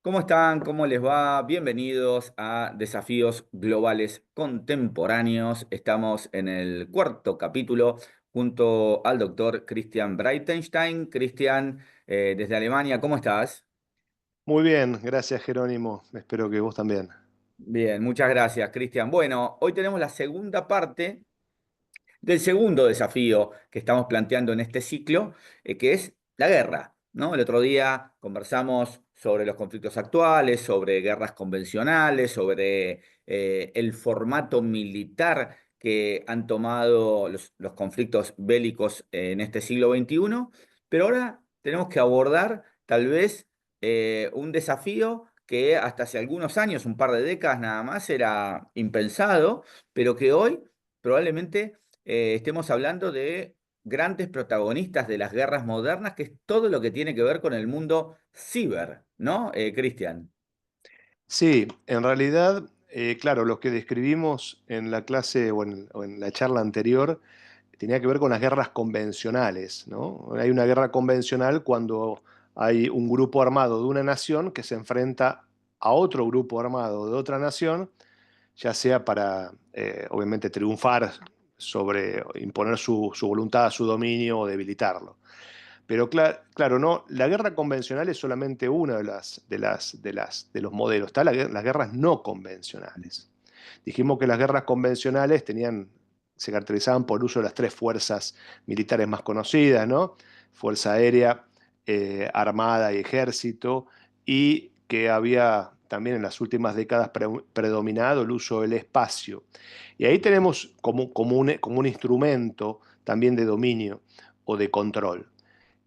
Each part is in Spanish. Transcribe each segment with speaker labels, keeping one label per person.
Speaker 1: ¿Cómo están? ¿Cómo les va? Bienvenidos a Desafíos Globales Contemporáneos. Estamos en el cuarto capítulo junto al doctor Christian Breitenstein. Christian, desde Alemania, ¿cómo estás?
Speaker 2: Muy bien, gracias Jerónimo. Espero que vos también.
Speaker 1: Bien, muchas gracias, Christian. Bueno, hoy tenemos la segunda parte del segundo desafío que estamos planteando en este ciclo, que es la guerra, ¿no? El otro día conversamos sobre los conflictos actuales, sobre guerras convencionales, sobre el formato militar que han tomado los conflictos bélicos en este siglo XXI, pero ahora tenemos que abordar tal vez un desafío que hasta hace algunos años, un par de décadas nada más, era impensado, pero que hoy probablemente estemos hablando de grandes protagonistas de las guerras modernas, que es todo lo que tiene que ver con el mundo ciber, ¿no, Cristian?
Speaker 2: Sí, en realidad, claro, lo que describimos en la clase o en la charla anterior tenía que ver con las guerras convencionales, ¿no? Hay una guerra convencional cuando hay un grupo armado de una nación que se enfrenta a otro grupo armado de otra nación, ya sea para, obviamente, triunfar sobre, imponer su voluntad, su dominio o debilitarlo. Pero claro, no, la guerra convencional es solamente una de los modelos. Está las guerras no convencionales. Dijimos que las guerras convencionales se caracterizaban por el uso de las tres fuerzas militares más conocidas, ¿no? Fuerza aérea, armada y ejército, y que había también en las últimas décadas predominado el uso del espacio. Y ahí tenemos como un instrumento también de dominio o de control.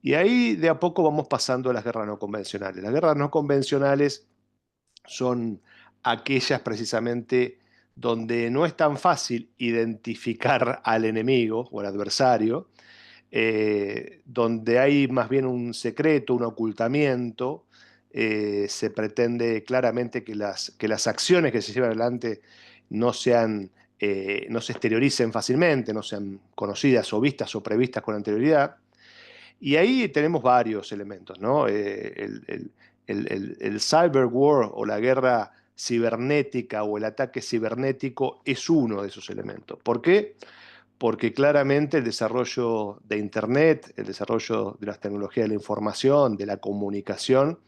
Speaker 2: Y ahí de a poco vamos pasando a las guerras no convencionales. Las guerras no convencionales son aquellas precisamente donde no es tan fácil identificar al enemigo o al adversario, donde hay más bien un secreto, un ocultamiento. Se pretende claramente que las acciones que se llevan adelante no sean, no se exterioricen fácilmente, no sean conocidas o vistas o previstas con anterioridad. Y ahí tenemos varios elementos, ¿no? El cyber war o la guerra cibernética o el ataque cibernético es uno de esos elementos. ¿Por qué? Porque claramente el desarrollo de Internet, el desarrollo de las tecnologías de la información, de la comunicación,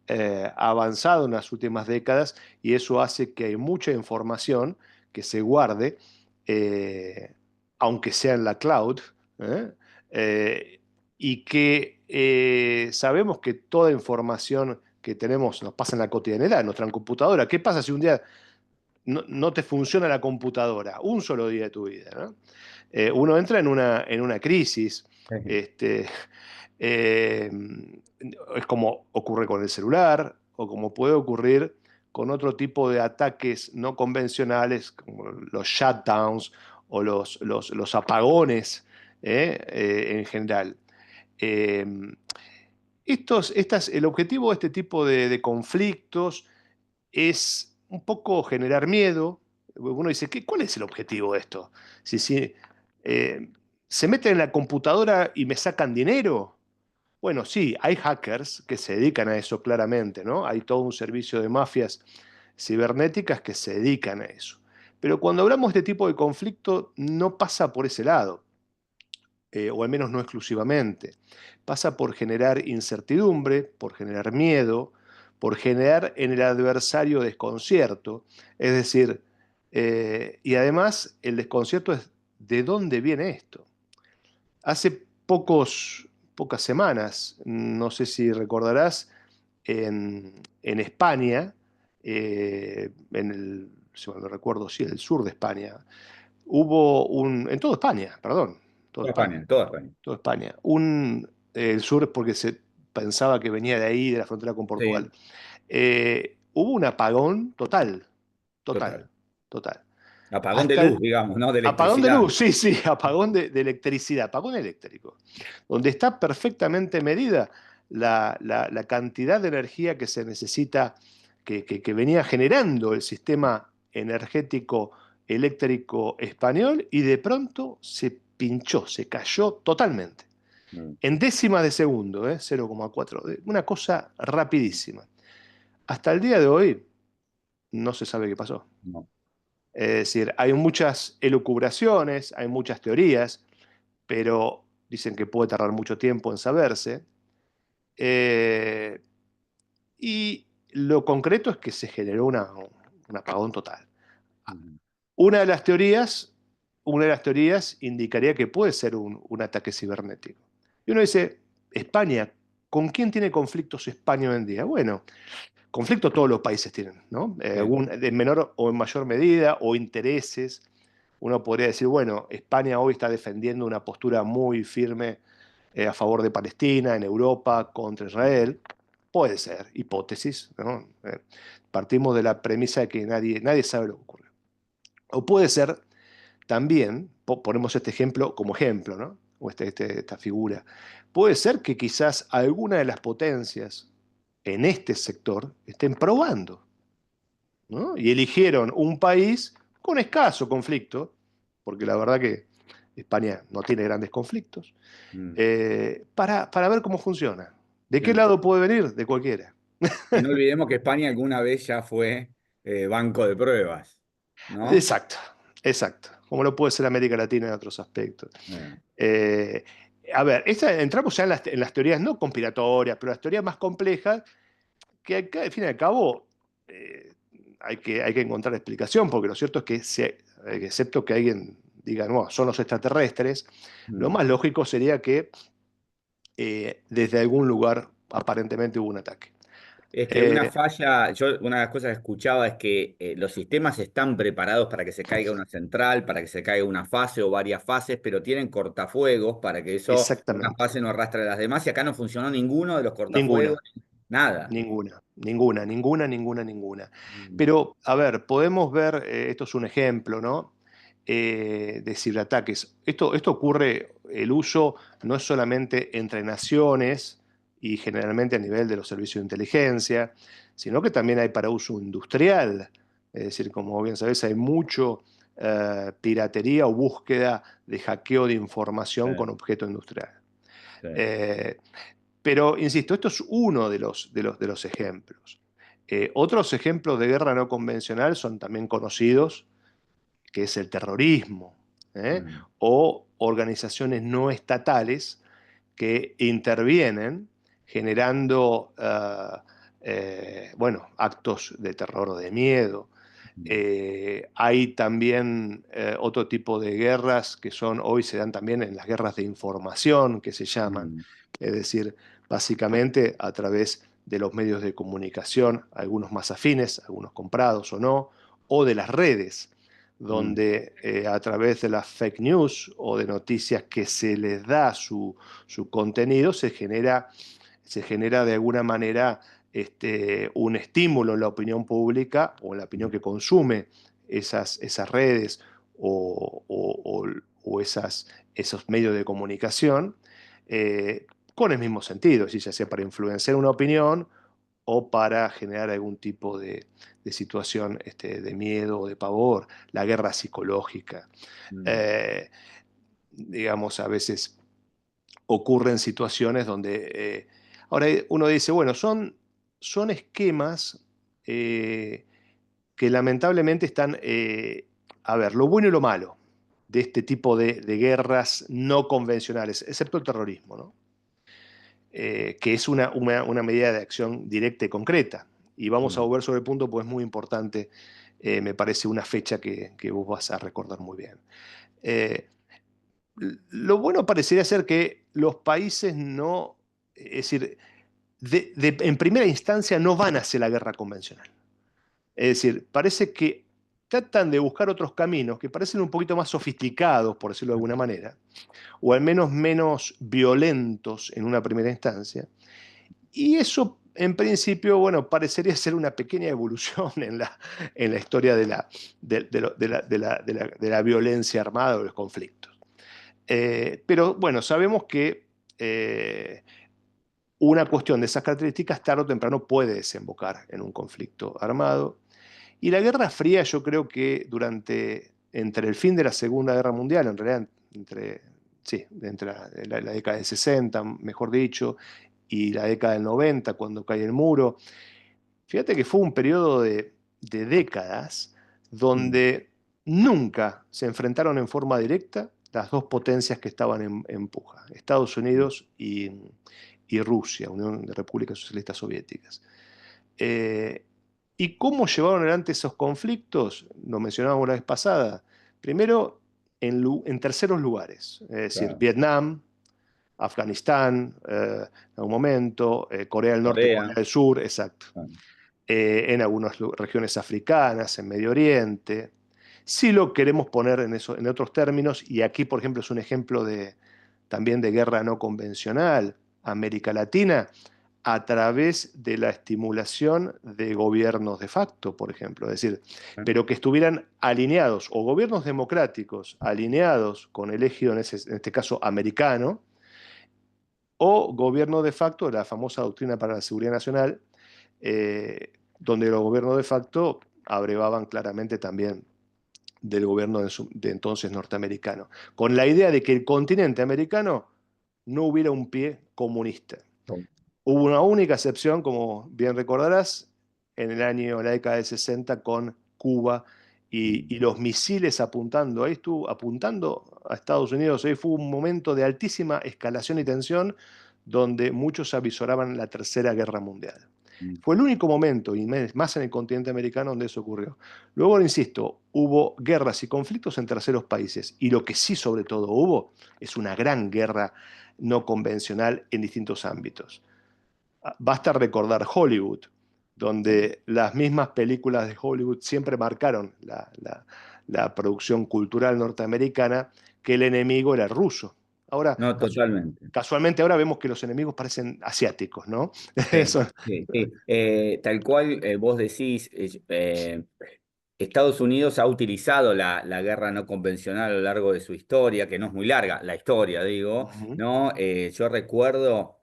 Speaker 2: ha avanzado en las últimas décadas y eso hace que hay mucha información que se guarde, eh, aunque sea en la cloud, ¿eh? Eh, y que sabemos que toda información que tenemos nos pasa en la cotidianidad, en nuestra computadora. ¿Qué pasa si un día no te funciona la computadora? Un solo día de tu vida, ¿no? Uno entra en una crisis. Este, eh, es como ocurre con el celular o como puede ocurrir con otro tipo de ataques no convencionales, como los shutdowns o los apagones, en general. Eh, el objetivo de este tipo de conflictos es un poco generar miedo. Uno dice, ¿cuál es el objetivo de esto? Si eh, se meten en la computadora y me sacan dinero. Bueno, sí, hay hackers que se dedican a eso claramente, ¿no? Hay todo un servicio de mafias cibernéticas que se dedican a eso. Pero cuando hablamos de este tipo de conflicto, no pasa por ese lado, o al menos no exclusivamente. Pasa por generar incertidumbre, por generar miedo, por generar en el adversario desconcierto. Es decir, y además el desconcierto es de dónde viene esto. Hace pocas semanas, no sé si recordarás, en España, si mal no recuerdo, sí, el sur de España, en toda España, perdón, toda
Speaker 1: Toda
Speaker 2: España,
Speaker 1: España, toda España.
Speaker 2: toda España, el sur es porque se pensaba que venía de ahí, de la frontera con Portugal.
Speaker 1: Sí,
Speaker 2: Hubo un apagón total, total,
Speaker 1: total.
Speaker 2: total.
Speaker 1: Apagón de
Speaker 2: Hasta
Speaker 1: luz, digamos, ¿no? De
Speaker 2: apagón de
Speaker 1: electricidad.
Speaker 2: luz, sí, sí, apagón de electricidad, apagón eléctrico, donde está perfectamente medida la cantidad de energía que se necesita, que venía generando el sistema energético eléctrico español y de pronto se pinchó, se cayó totalmente.
Speaker 1: Mm.
Speaker 2: En décimas de segundo, 0,4, una cosa rapidísima. hasta el día de hoy no se sabe qué pasó.
Speaker 1: No.
Speaker 2: Es decir, hay muchas elucubraciones, hay muchas teorías, pero dicen que puede tardar mucho tiempo en saberse. Eh, y lo concreto es que se generó un apagón total.
Speaker 1: Ujú.
Speaker 2: Una de las teorías, una de las teorías indicaría que puede ser un ataque cibernético. Y uno dice, España, ¿con quién tiene conflictos España hoy en día? Bueno, conflictos todos los países tienen, ¿no?
Speaker 1: Sí.
Speaker 2: En menor o en mayor medida, o intereses. Uno podría decir, bueno, España hoy está defendiendo una postura muy firme a favor de Palestina, en Europa, contra Israel. Puede ser, hipótesis, ¿no? Partimos de la premisa de que nadie sabe lo que ocurre. O puede ser también, ponemos este ejemplo como ejemplo, ¿no? O esta figura. Puede ser que quizás alguna de las potencias en este sector estén probando, ¿no? Y eligieron un país con escaso conflicto, porque la verdad que España no tiene grandes conflictos,
Speaker 1: Mm.
Speaker 2: para ver cómo funciona. ¿De qué
Speaker 1: Sí.
Speaker 2: lado puede venir? De cualquiera.
Speaker 1: Y no olvidemos que España alguna vez ya fue banco de pruebas, ¿no?
Speaker 2: Exacto, exacto. Como lo puede ser América Latina en otros aspectos.
Speaker 1: Eh,
Speaker 2: Eh, a ver, entramos ya en las teorías no conspiratorias, pero las teorías más complejas, que al fin y al cabo eh, hay que encontrar explicación, porque lo cierto es que, excepto que alguien diga, no, son los extraterrestres, lo
Speaker 1: mm.
Speaker 2: más lógico sería que desde algún lugar aparentemente hubo un ataque.
Speaker 1: Es que una
Speaker 2: Eh,
Speaker 1: falla, yo una de las cosas que escuchaba es que los sistemas están preparados para que se caiga una central, para que se caiga una fase o varias fases, pero tienen cortafuegos para que eso, una
Speaker 2: exactamente.
Speaker 1: fase no arrastre a las demás, y acá no funcionó ninguno de los cortafuegos,
Speaker 2: Ninguna.
Speaker 1: nada.
Speaker 2: Ninguna.
Speaker 1: Mm.
Speaker 2: Pero, a ver, podemos ver, esto es un ejemplo, ¿no? De ciberataques. Esto ocurre, el uso no es solamente entre naciones y generalmente a nivel de los servicios de inteligencia, sino que también hay para uso industrial. Es decir, como bien sabes, hay mucho piratería o búsqueda de hackeo de información
Speaker 1: Sí,
Speaker 2: con objeto industrial.
Speaker 1: sí.
Speaker 2: Eh, pero, insisto, esto es uno de los ejemplos. Otros ejemplos de guerra no convencional son también conocidos, que es el terrorismo, ¿eh?
Speaker 1: Mm.
Speaker 2: O organizaciones no estatales que intervienen generando, bueno, actos de terror o de miedo.
Speaker 1: Mm.
Speaker 2: Hay también otro tipo de guerras que hoy se dan también en las guerras de información, que se llaman.
Speaker 1: Mm.
Speaker 2: Es decir, básicamente a través de los medios de comunicación, algunos más afines, algunos comprados o no, o de las redes,
Speaker 1: Mm.
Speaker 2: donde a través de las fake news o de noticias que se les da su contenido, se genera de alguna manera un estímulo en la opinión pública o en la opinión que consume esas redes o esos medios de comunicación, eh, con el mismo sentido, ya sea para influenciar una opinión o para generar algún tipo de situación de miedo o de pavor, la guerra psicológica.
Speaker 1: Mm.
Speaker 2: Eh, digamos, a veces ocurren situaciones donde, ahora uno dice, bueno, son esquemas que lamentablemente están, a ver, lo bueno y lo malo de este tipo de guerras no convencionales, excepto el terrorismo, ¿no? Que es una medida de acción directa y concreta. Y vamos a
Speaker 1: Mm.
Speaker 2: volver sobre el punto, pues es muy importante, me parece una fecha que vos vas a recordar muy bien. Eh, lo bueno parecería ser que los países no, es decir, en primera instancia no van hacia la guerra convencional. Es decir, parece que tratan de buscar otros caminos que parecen un poquito más sofisticados, por decirlo de alguna manera, o al menos menos violentos en una primera instancia. Y eso, en principio, bueno, parecería ser una pequeña evolución en la historia de la violencia armada o de los conflictos. Pero bueno, sabemos que una cuestión de esas características tarde o temprano puede desembocar en un conflicto armado. Y la Guerra Fría, yo creo que entre el fin de la Segunda Guerra Mundial, en realidad, sí, entre la década del 60, mejor dicho, y la década del 90, cuando cae el muro, Fíjate que fue un periodo de décadas
Speaker 1: Mm,
Speaker 2: donde nunca se enfrentaron en forma directa las dos potencias que estaban en puja, Estados
Speaker 1: mm,
Speaker 2: Unidos y Rusia, Unión de Repúblicas Socialistas Soviéticas. Eh, ¿Y cómo llevaron adelante esos conflictos? Lo mencionábamos la vez pasada. Primero, en terceros lugares, es decir,
Speaker 1: claro.
Speaker 2: Vietnam, Afganistán, en algún momento, Corea del Norte y Corea
Speaker 1: Corea.
Speaker 2: del Sur, exacto.
Speaker 1: Ah,
Speaker 2: En algunas regiones africanas, en Medio Oriente. Si lo queremos poner en otros términos, y aquí, por ejemplo, es un ejemplo también de guerra no convencional, América Latina, a través de la estimulación de gobiernos de facto, por ejemplo, es decir,
Speaker 1: ah,
Speaker 2: pero que estuvieran alineados, o gobiernos democráticos alineados con el eje, en este caso americano, o gobierno de facto, la famosa doctrina para la seguridad nacional, eh, donde los gobiernos de facto abrevaban claramente también del gobierno de entonces norteamericano, con la idea de que el continente americano no hubiera un pie comunista.
Speaker 1: oh,
Speaker 2: Hubo una única excepción, como bien recordarás, en la década del 60 con Cuba y
Speaker 1: mm,
Speaker 2: los misiles apuntando, ahí estuvo apuntando a Estados Unidos, ahí fue un momento de altísima escalación y tensión donde muchos avisoraban la Tercera Guerra Mundial.
Speaker 1: mm.
Speaker 2: Fue el único momento, y más en el continente americano, donde eso ocurrió. Luego, insisto, hubo guerras y conflictos en terceros países, y lo que sí sobre todo hubo es una gran guerra no convencional en distintos ámbitos. Basta recordar Hollywood, donde las mismas películas de Hollywood siempre marcaron la producción cultural norteamericana, que el enemigo era el ruso. Ahora,
Speaker 1: No, totalmente.
Speaker 2: casualmente ahora vemos que los enemigos parecen asiáticos, ¿no?
Speaker 1: Sí,
Speaker 2: Eso.
Speaker 1: sí, sí. Tal cual vos decís, Estados Unidos ha utilizado la guerra no convencional a lo largo de su historia, que no es muy larga, la historia, digo,
Speaker 2: Ujú,
Speaker 1: ¿no? Yo recuerdo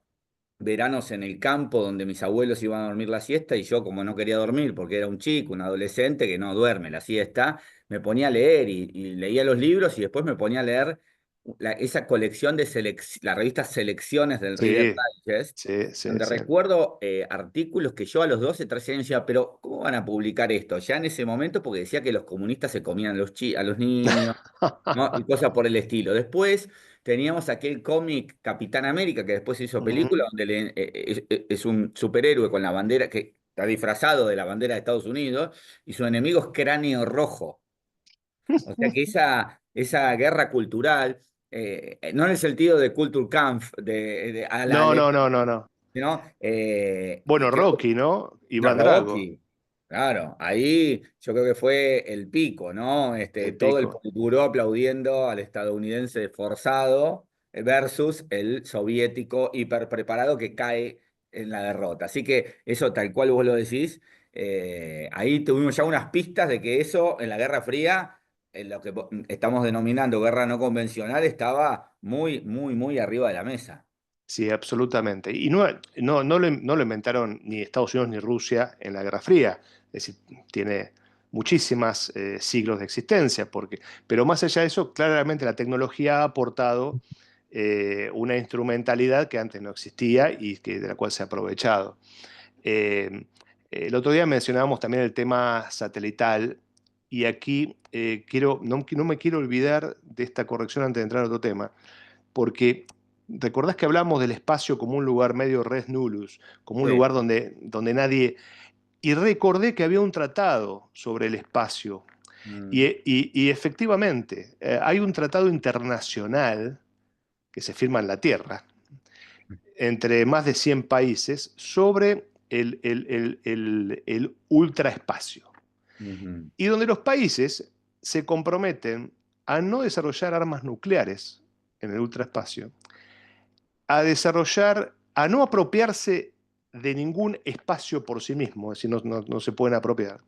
Speaker 1: veranos en el campo donde mis abuelos iban a dormir la siesta y yo, como no quería dormir porque era un chico, un adolescente que no duerme la siesta, me ponía a leer y leía los libros y después me ponía a leer esa colección de la revista Selecciones del Reader
Speaker 2: sí,
Speaker 1: Digest,
Speaker 2: sí, sí,
Speaker 1: donde
Speaker 2: sí.
Speaker 1: recuerdo artículos que yo a los 12 13 años decía, pero ¿cómo van a publicar esto? Ya en ese momento, porque decía que los comunistas se comían a los niños, ¿no? Y cosas por el estilo. Después teníamos aquel cómic Capitán América, que después se hizo película,
Speaker 2: Ujú.
Speaker 1: donde es un superhéroe con la bandera, que está disfrazado de la bandera de Estados Unidos, y su enemigo es Cráneo Rojo. O sea que esa guerra cultural, no en el sentido de Kulturkampf, de a la
Speaker 2: No, no,
Speaker 1: alemana,
Speaker 2: no, no, no.
Speaker 1: ¿no?
Speaker 2: Bueno,
Speaker 1: Creo
Speaker 2: Rocky, ¿no?
Speaker 1: de
Speaker 2: Iván Drago,
Speaker 1: Rocky, claro, ahí yo creo que fue el pico, ¿no?
Speaker 2: el
Speaker 1: Todo el
Speaker 2: pico.
Speaker 1: Politburó aplaudiendo al estadounidense forzado versus el soviético hiperpreparado que cae en la derrota. Así que eso, tal cual vos lo decís, ahí tuvimos ya unas pistas de que eso en la Guerra Fría, en lo que estamos denominando guerra no convencional, estaba muy, muy, muy arriba de la mesa.
Speaker 2: Sí, absolutamente. Y no lo inventaron ni Estados Unidos ni Rusia en la Guerra Fría. Es decir, tiene muchísimas siglos de existencia, pero más allá de eso, claramente la tecnología ha aportado una instrumentalidad que antes no existía y de la cual se ha aprovechado. Eh, el otro día mencionábamos también el tema satelital, y aquí no me quiero olvidar de esta corrección antes de entrar a otro tema, porque recordás que hablamos del espacio como un lugar medio res nullus, como un
Speaker 1: Sí.
Speaker 2: lugar donde nadie... Y recordé que había un tratado sobre el espacio. Y,
Speaker 1: Mm,
Speaker 2: y efectivamente, hay un tratado internacional que se firma en la Tierra entre más de 100 países sobre el ultraespacio.
Speaker 1: ujú,
Speaker 2: Y donde los países se comprometen a no desarrollar armas nucleares en el ultraespacio, a no apropiarse de ningún espacio por sí mismo, es decir, no se pueden apropiar,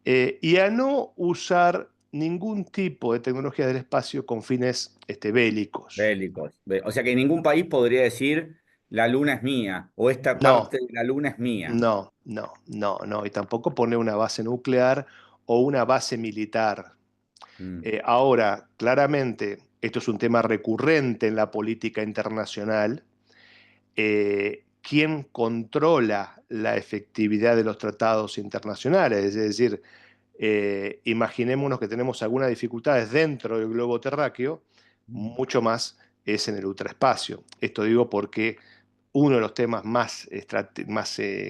Speaker 2: y a no usar ningún tipo de tecnología del espacio con fines bélicos.
Speaker 1: bélicos. O sea que ningún país podría decir la luna es mía o esta
Speaker 2: No,
Speaker 1: parte de la luna es mía.
Speaker 2: no, y tampoco pone una base nuclear o una base militar.
Speaker 1: Mm,
Speaker 2: Ahora, claramente, esto es un tema recurrente en la política internacional, quién controla la efectividad de los tratados internacionales. Es decir, imaginémonos que tenemos algunas dificultades dentro del globo terráqueo, mucho más es en el ultraespacio. Esto digo porque uno de los temas más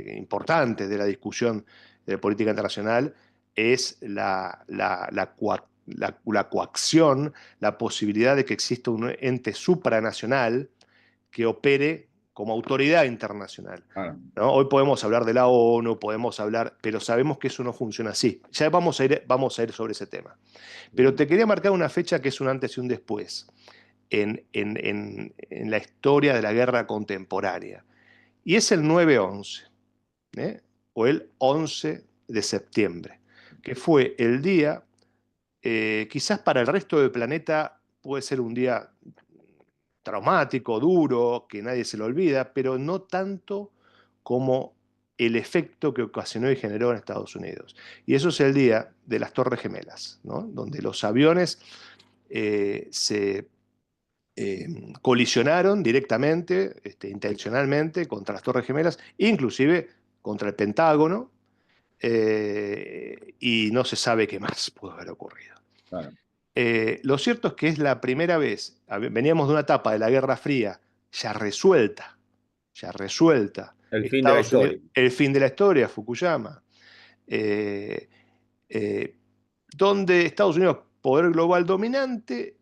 Speaker 2: importantes de la discusión de política internacional es la coacción, la posibilidad de que exista un ente supranacional que opere como autoridad internacional.
Speaker 1: Claro.
Speaker 2: ¿No? Hoy podemos hablar de la ONU, podemos hablar, pero sabemos que eso no funciona así. Ya vamos a ir sobre ese tema. Pero
Speaker 1: Bien.
Speaker 2: te quería marcar una fecha que es un antes y un después en la historia de la guerra contemporánea. Y es el 9/11, ¿eh? O el 11 de septiembre, que fue el día, quizás para el resto del planeta puede ser un día traumático, duro, que nadie se lo olvida, pero no tanto como el efecto que ocasionó y generó en Estados Unidos. Y eso es el día de las Torres Gemelas, ¿no? Donde los aviones se colisionaron directamente, intencionalmente, contra las Torres Gemelas, inclusive contra el Pentágono, y no se sabe qué más pudo haber ocurrido.
Speaker 1: Claro.
Speaker 2: Lo cierto es que es la primera vez, veníamos de una etapa de la Guerra Fría ya resuelta.
Speaker 1: El fin de la
Speaker 2: Estados Unidos,
Speaker 1: historia.
Speaker 2: el fin de la historia, Fukuyama, eh, eh, donde Estados Unidos, poder global dominante,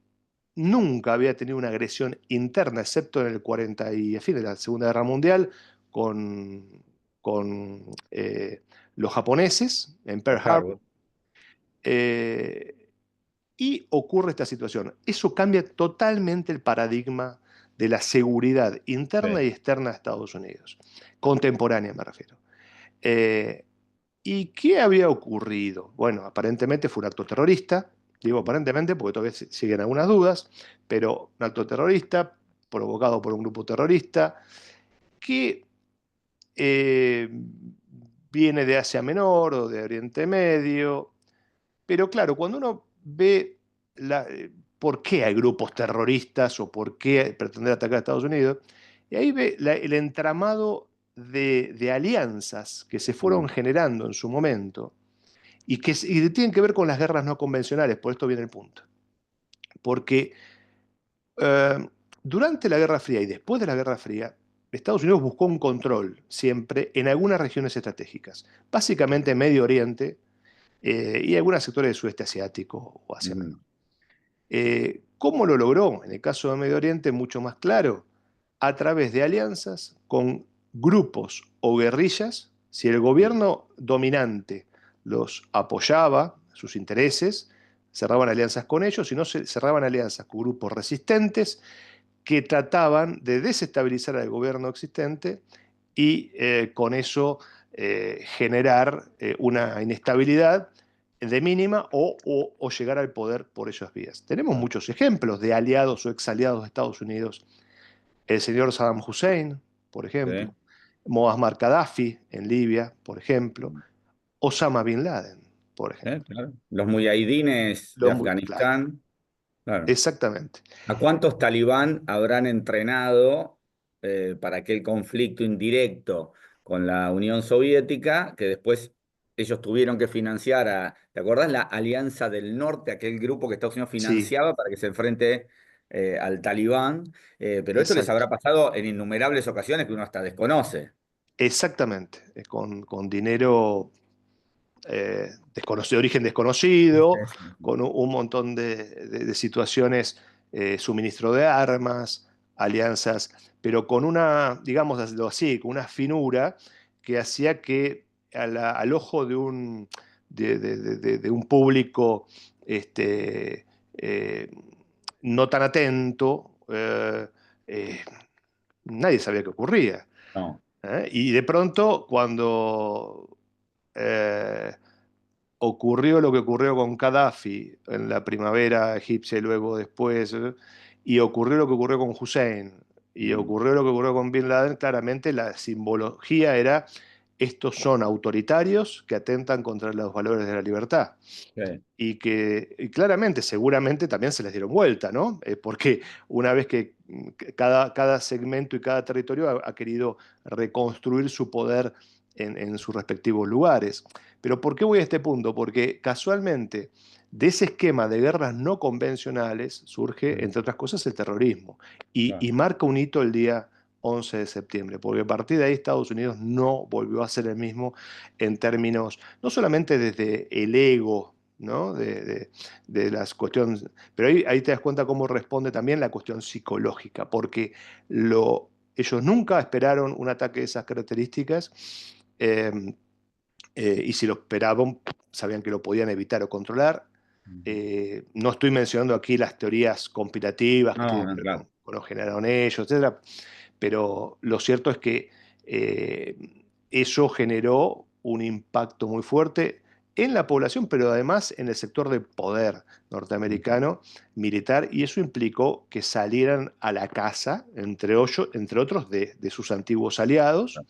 Speaker 2: nunca había tenido una agresión interna, excepto en el 40 y a fin de la Segunda Guerra Mundial, con, con los japoneses en Pearl
Speaker 1: Pearl
Speaker 2: Harbor.
Speaker 1: Harbor.
Speaker 2: Eh, y ocurre esta situación. Eso cambia totalmente el paradigma de la seguridad interna
Speaker 1: Sí.
Speaker 2: y externa de Estados Unidos. Contemporánea me refiero. Eh, ¿Y qué había ocurrido? Bueno, aparentemente fue un acto terrorista. Digo aparentemente porque todavía siguen algunas dudas, pero un acto terrorista provocado por un grupo terrorista que eh, viene de Asia Menor o de Oriente Medio. Pero claro, cuando uno ve por qué hay grupos terroristas o por qué pretender atacar a Estados Unidos, y ahí ve el entramado de alianzas que se fueron
Speaker 1: Mm.
Speaker 2: generando en su momento y tienen que ver con las guerras no convencionales, por esto viene el punto. Porque durante la Guerra Fría y después de la Guerra Fría, Estados Unidos buscó un control siempre en algunas regiones estratégicas, básicamente Medio Oriente y algunos sectores del sudeste asiático o Asia Menor.
Speaker 1: Mm.
Speaker 2: ¿Cómo lo logró? En el caso de Medio Oriente, mucho más claro, a través de alianzas con grupos o guerrillas. Si el gobierno dominante los apoyaba, sus intereses, cerraban alianzas con ellos, si no, cerraban alianzas con grupos resistentes que trataban de desestabilizar al gobierno existente y con eso generar una inestabilidad de mínima o llegar al poder por esas vías. Tenemos
Speaker 1: Claro.
Speaker 2: muchos ejemplos de aliados o exaliados de Estados Unidos. El señor Saddam Hussein, por ejemplo,
Speaker 1: Sí.
Speaker 2: Muammar Gaddafi en Libia, por ejemplo, Osama Bin Laden, por ejemplo.
Speaker 1: Claro. Los muyahidines de
Speaker 2: Claro,
Speaker 1: Afganistán. Claro.
Speaker 2: exactamente.
Speaker 1: ¿A cuántos talibán habrán entrenado para aquel conflicto indirecto con la Unión Soviética, que después ellos tuvieron que financiar ¿te acordás la Alianza del Norte, aquel grupo que Estados Unidos
Speaker 2: Sí,
Speaker 1: financiaba para que se enfrente al talibán? Pero esto les
Speaker 2: exacto.
Speaker 1: habrá pasado en innumerables ocasiones que uno hasta desconoce.
Speaker 2: Exactamente. Con dinero de origen desconocido, con un montón de situaciones, suministro de armas, alianzas, pero con una, digamos así, con una finura que hacía que al ojo de un público este, eh, no tan atento, nadie sabía qué ocurría.
Speaker 1: No.
Speaker 2: Y de pronto, cuando eh, ocurrió lo que ocurrió con Gaddafi en la primavera egipcia y luego después, y ocurrió lo que ocurrió con Hussein, y
Speaker 1: Mm.
Speaker 2: ocurrió lo que ocurrió con Bin Laden, claramente la simbología era estos son autoritarios que atentan contra los valores de la libertad.
Speaker 1: Sí,
Speaker 2: Y claramente, seguramente también se les dieron vuelta, ¿no? Porque una vez que cada segmento y cada territorio ha querido reconstruir su poder en sus respectivos lugares. Pero ¿por qué voy a este punto? Porque casualmente de ese esquema de guerras no convencionales surge,
Speaker 1: sí,
Speaker 2: entre otras cosas, el terrorismo. Y
Speaker 1: claro.
Speaker 2: marca un hito el día 11 de septiembre, porque a partir de ahí Estados Unidos no volvió a ser el mismo en términos, no solamente desde el ego, ¿no? De las cuestiones, pero ahí te das cuenta cómo responde también la cuestión psicológica, porque ellos nunca esperaron un ataque de esas características, eh, y si lo esperaban, sabían que lo podían evitar o controlar.
Speaker 1: Ujú.
Speaker 2: No estoy mencionando aquí las teorías conspirativas que
Speaker 1: No,
Speaker 2: tienen que
Speaker 1: no,
Speaker 2: ver
Speaker 1: claro.
Speaker 2: con lo que generaron ellos, etcétera, pero lo cierto es que eh, eso generó un impacto muy fuerte en la población, pero además en el sector de poder
Speaker 1: Ujú.
Speaker 2: norteamericano militar, y eso implicó que salieran a la caza, entre otros, de sus antiguos aliados.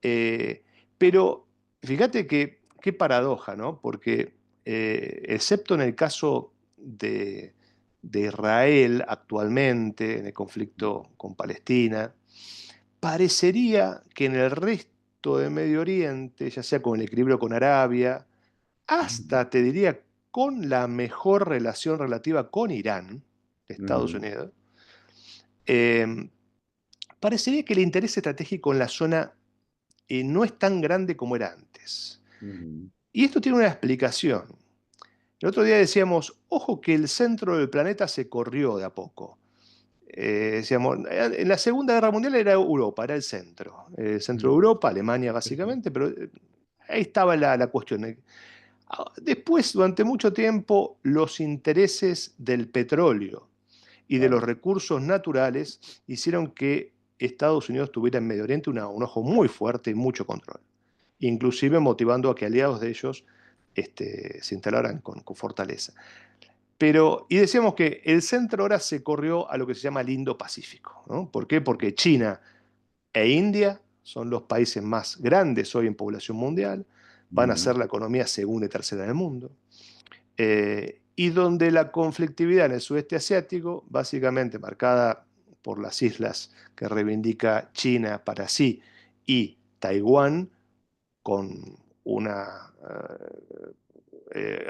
Speaker 2: Eh, pero fíjate que qué paradoja, ¿no? Porque excepto en el caso de Israel actualmente, en el conflicto con Palestina, parecería que en el resto de Medio Oriente, ya sea con el equilibrio con Arabia,
Speaker 1: Ujú.
Speaker 2: hasta te diría con la mejor relación relativa con Irán, Estados
Speaker 1: Ujú.
Speaker 2: Unidos, eh, parecería que el interés estratégico en la zona no es tan grande como era antes.
Speaker 1: Ujú.
Speaker 2: Y esto tiene una explicación. El otro día decíamos, ojo que el centro del planeta se corrió de a poco. Decíamos, en la Segunda Guerra Mundial era Europa, era el centro de
Speaker 1: Ujú.
Speaker 2: Europa, Alemania básicamente, pero ahí estaba la cuestión. Después, durante mucho tiempo, los intereses del petróleo y de los
Speaker 1: Claro.
Speaker 2: recursos naturales hicieron que Estados Unidos tuviera en Medio Oriente un ojo muy fuerte y mucho control, inclusive motivando a que aliados de ellos se instalaran con fortaleza. Pero, y decíamos que el centro ahora se corrió a lo que se llama el Indo-Pacífico, ¿no? ¿Por qué? Porque China e India son los países más grandes hoy en población mundial, van a
Speaker 1: Ujú.
Speaker 2: ser la economía segunda y tercera en el mundo, y donde la conflictividad en el sudeste asiático, básicamente marcada por las islas que reivindica China para sí y Taiwán, con una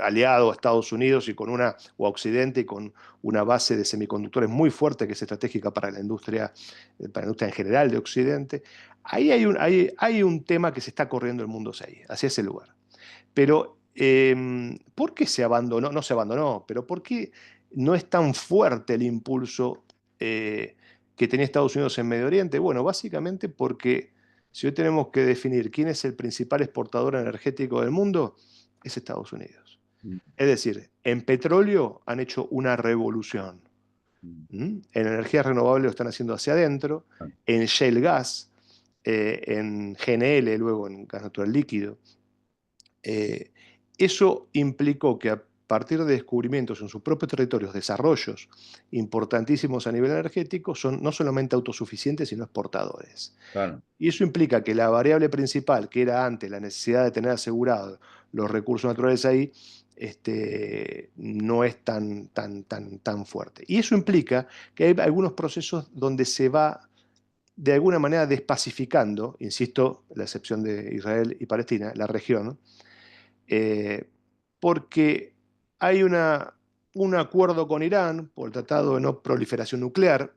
Speaker 2: aliado a Estados Unidos y con o a Occidente y con una base de semiconductores muy fuerte que es estratégica para la industria en general de Occidente. Ahí hay un tema que se está corriendo el mundo hacia ese lugar. Pero, ¿por qué se abandonó? No se abandonó, pero ¿por qué no es tan fuerte el impulso que tenía Estados Unidos en Medio Oriente? Bueno, básicamente porque si hoy tenemos que definir quién es el principal exportador energético del mundo, es Estados Unidos. Es decir, en petróleo han hecho una revolución.
Speaker 1: Ujú.
Speaker 2: ¿Mm? En energías renovables lo están haciendo hacia adentro, en shale gas, en GNL, luego en gas natural líquido. Eh, Eso implicó que a partir de descubrimientos en sus propios territorios, desarrollos importantísimos a nivel energético, son no solamente autosuficientes, sino exportadores.
Speaker 1: Claro.
Speaker 2: Y eso implica que la variable principal, que era antes la necesidad de tener asegurados los recursos naturales ahí, no es tan fuerte. Y eso implica que hay algunos procesos donde se va de alguna manera despacificando, insisto, la excepción de Israel y Palestina, la región, eh, porque hay un acuerdo con Irán por el Tratado de No Proliferación Nuclear,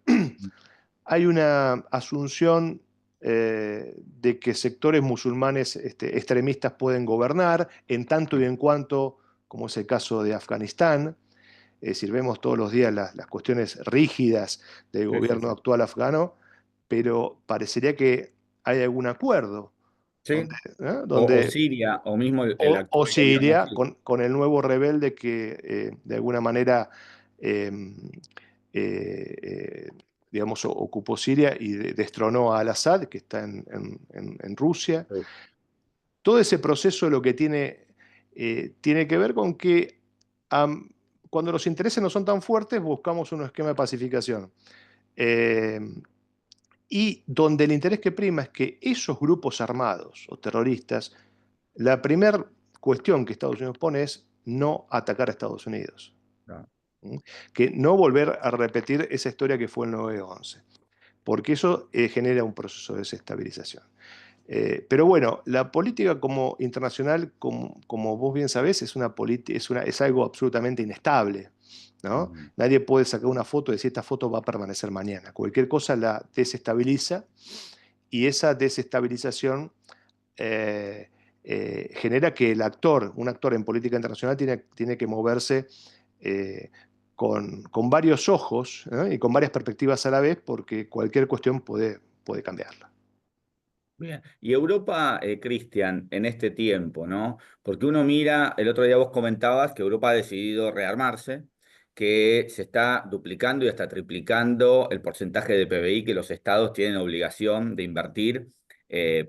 Speaker 2: hay una asunción de que sectores musulmanes extremistas pueden gobernar, en tanto y en cuanto, como es el caso de Afganistán. Es decir, vemos todos los días las cuestiones rígidas del
Speaker 1: Sí, sí,
Speaker 2: gobierno
Speaker 1: sí.
Speaker 2: actual afgano, pero parecería que hay algún acuerdo donde,
Speaker 1: Sí. O
Speaker 2: donde
Speaker 1: Siria, o mismo el
Speaker 2: o
Speaker 1: actual gobierno,
Speaker 2: Siria,
Speaker 1: sí.
Speaker 2: con el nuevo rebelde que de alguna manera, eh, eh, digamos, ocupó Siria y destronó a Al-Assad, que está en Rusia.
Speaker 1: Sí.
Speaker 2: Todo ese proceso lo que tiene que ver con que am, cuando los intereses no son tan fuertes, buscamos un esquema de pacificación. Eh, y donde el interés que prima es que esos grupos armados o terroristas, la primera cuestión que Estados Unidos pone es no atacar a Estados Unidos.
Speaker 1: Claro.
Speaker 2: ¿Mm? Que no volver a repetir esa historia que fue el 9/11, porque eso genera un proceso de desestabilización. Pero bueno, la política como internacional, como vos bien sabés, es algo absolutamente inestable, ¿no?
Speaker 1: Mm.
Speaker 2: Nadie puede sacar una foto y decir esta foto va a permanecer mañana. Cualquier cosa la desestabiliza y esa desestabilización eh, genera que un actor en política internacional tiene que moverse eh, con varios ojos, ¿no? Y con varias perspectivas a la vez porque cualquier cuestión puede cambiarla.
Speaker 1: Bien. Y Europa, Cristian, en este tiempo, ¿no? Porque uno mira, el otro día vos comentabas que Europa ha decidido rearmarse, que se está duplicando y hasta triplicando el porcentaje de PBI que los estados tienen obligación de invertir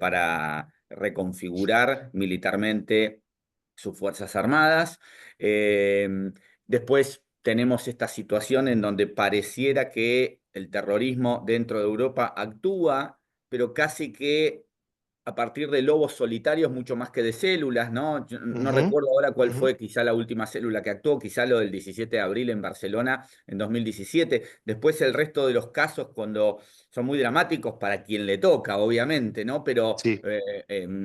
Speaker 1: para reconfigurar militarmente sus fuerzas armadas. Eh, Después tenemos esta situación en donde pareciera que el terrorismo dentro de Europa actúa, pero casi que a partir de lobos solitarios mucho más que de células, ¿no? Yo no
Speaker 2: Ujú,
Speaker 1: recuerdo ahora cuál
Speaker 2: ujú.
Speaker 1: fue quizá la última célula que actuó, quizá lo del 17 de abril en Barcelona en 2017. Después el resto de los casos cuando son muy dramáticos para quien le toca, obviamente, ¿no? Pero
Speaker 2: Sí.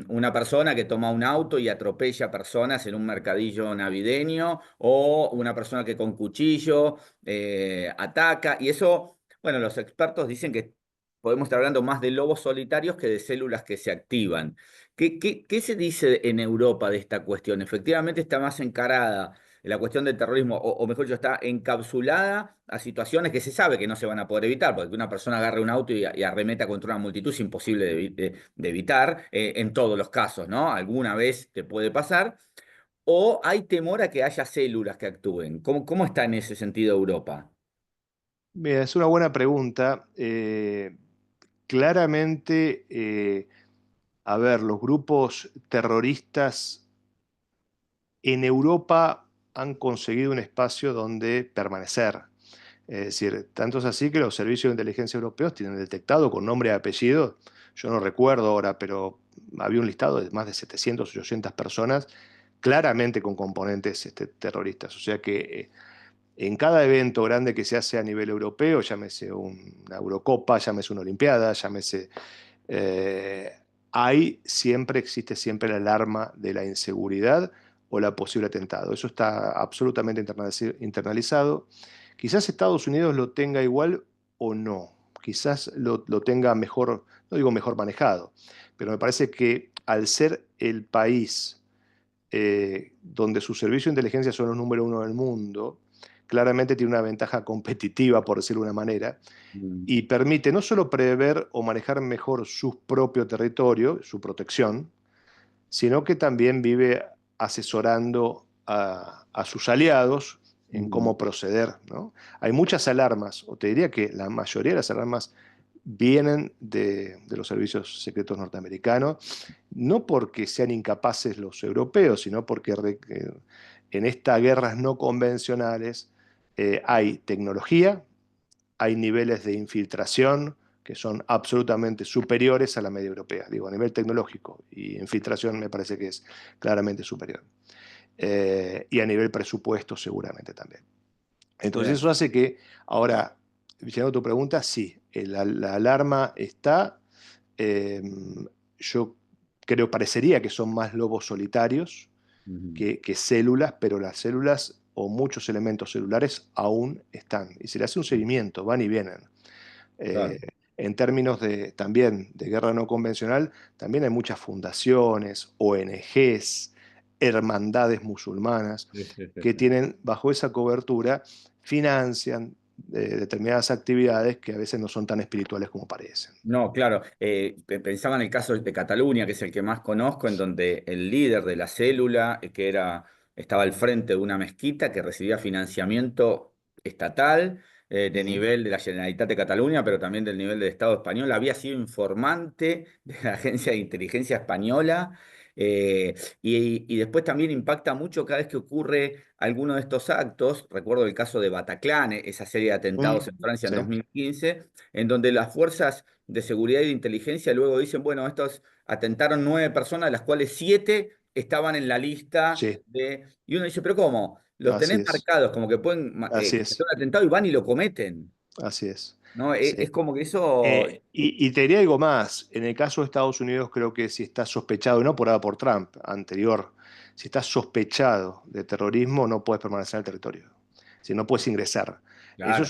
Speaker 1: una persona que toma un auto y atropella personas en un mercadillo navideño o una persona que con cuchillo ataca y eso... Bueno, los expertos dicen que podemos estar hablando más de lobos solitarios que de células que se activan. ¿Qué se dice en Europa de esta cuestión? Efectivamente está más encarada la cuestión del terrorismo, o mejor dicho, está encapsulada a situaciones que se sabe que no se van a poder evitar, porque que una persona agarre un auto y arremeta contra una multitud es imposible de evitar en todos los casos, ¿no? Alguna vez te puede pasar. ¿O hay temor a que haya células que actúen? ¿Cómo está en ese sentido Europa?
Speaker 2: Mira, es una buena pregunta. Claramente, a ver, los grupos terroristas en Europa han conseguido un espacio donde permanecer. Es decir, tanto es así que los servicios de inteligencia europeos tienen detectado con nombre y apellido, yo no recuerdo ahora, pero había un listado de más de 700 o 800 personas claramente con componentes terroristas. O sea que en cada evento grande que se hace a nivel europeo, llámese una Eurocopa, llámese una Olimpiada, llámese... eh, existe siempre la alarma de la inseguridad o la posible atentado. Eso está absolutamente internalizado. Quizás Estados Unidos lo tenga igual o no. Quizás lo tenga mejor, no digo mejor manejado, pero me parece que al ser el país donde sus servicios de inteligencia son los número uno del mundo, claramente tiene una ventaja competitiva, por decirlo de una manera,
Speaker 1: Mm.
Speaker 2: y permite no solo prever o manejar mejor su propio territorio, su protección, sino que también vive asesorando a sus aliados en
Speaker 1: Mm.
Speaker 2: cómo proceder, ¿no? Hay muchas alarmas, o te diría que la mayoría de las alarmas vienen de los servicios secretos norteamericanos, no porque sean incapaces los europeos, sino porque en estas guerras no convencionales hay tecnología, hay niveles de infiltración que son absolutamente superiores a la media europea, digo, a nivel tecnológico, y infiltración me parece que es claramente superior. Y a nivel presupuesto seguramente también. Entonces
Speaker 1: Bien.
Speaker 2: eso hace que, ahora, llegando a tu pregunta, sí, la alarma está, eh, yo creo, parecería que son más lobos solitarios
Speaker 1: Ujú.
Speaker 2: que células, pero las células o muchos elementos celulares aún están. Y se le hace un seguimiento, van y vienen. Eh,
Speaker 1: Claro.
Speaker 2: en términos también de guerra no convencional, también hay muchas fundaciones, ONGs, hermandades musulmanas
Speaker 1: Sí, sí, sí,
Speaker 2: que
Speaker 1: sí.
Speaker 2: tienen bajo esa cobertura, financian determinadas actividades que a veces no son tan espirituales como parecen.
Speaker 1: No, claro. Pensaba en el caso de Cataluña, que es el que más conozco, en donde el líder de la célula, estaba al frente de una mezquita que recibía financiamiento estatal, de
Speaker 2: Ujú.
Speaker 1: nivel de la Generalitat de Cataluña, pero también del nivel del Estado español. Había sido informante de la Agencia de Inteligencia Española. Y después también impacta mucho cada vez que ocurre alguno de estos actos. Recuerdo el caso de Bataclan, esa serie de
Speaker 2: Mm,
Speaker 1: atentados en Francia en
Speaker 2: sí.
Speaker 1: 2015, en donde las fuerzas de seguridad y de inteligencia luego dicen, bueno, estos atentaron 9 personas, de las cuales 7 estaban en la lista
Speaker 2: Sí,
Speaker 1: de... Y uno dice, pero ¿cómo? Los
Speaker 2: así
Speaker 1: tenés
Speaker 2: es,
Speaker 1: marcados como que pueden
Speaker 2: así
Speaker 1: cometer
Speaker 2: es,
Speaker 1: un atentado y van y lo cometen,
Speaker 2: así es.
Speaker 1: ¿no?
Speaker 2: Sí.
Speaker 1: Es como que eso...
Speaker 2: Y te diría algo más. En el caso de Estados Unidos, creo que si está sospechado, no por ahora por Trump, anterior, si estás sospechado de terrorismo, no puedes permanecer en el territorio. Si no puedes ingresar.
Speaker 1: Claro,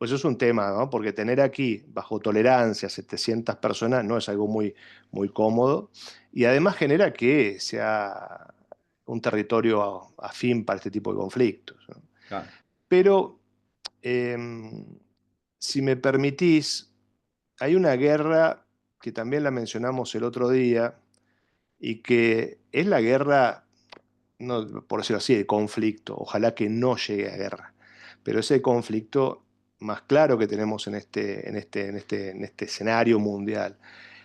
Speaker 2: Eso es un tema, ¿no? Porque tener aquí, bajo tolerancia, 700 personas no es algo muy, muy cómodo. Y además genera que sea un territorio afín para este tipo de conflictos, ¿no?
Speaker 1: claro.
Speaker 2: Pero, em, si me permitís, hay una guerra que también la mencionamos el otro día y que es la guerra, no, por decirlo así, de conflicto. Ojalá que no llegue a guerra, pero es el conflicto más claro que tenemos en este escenario mundial,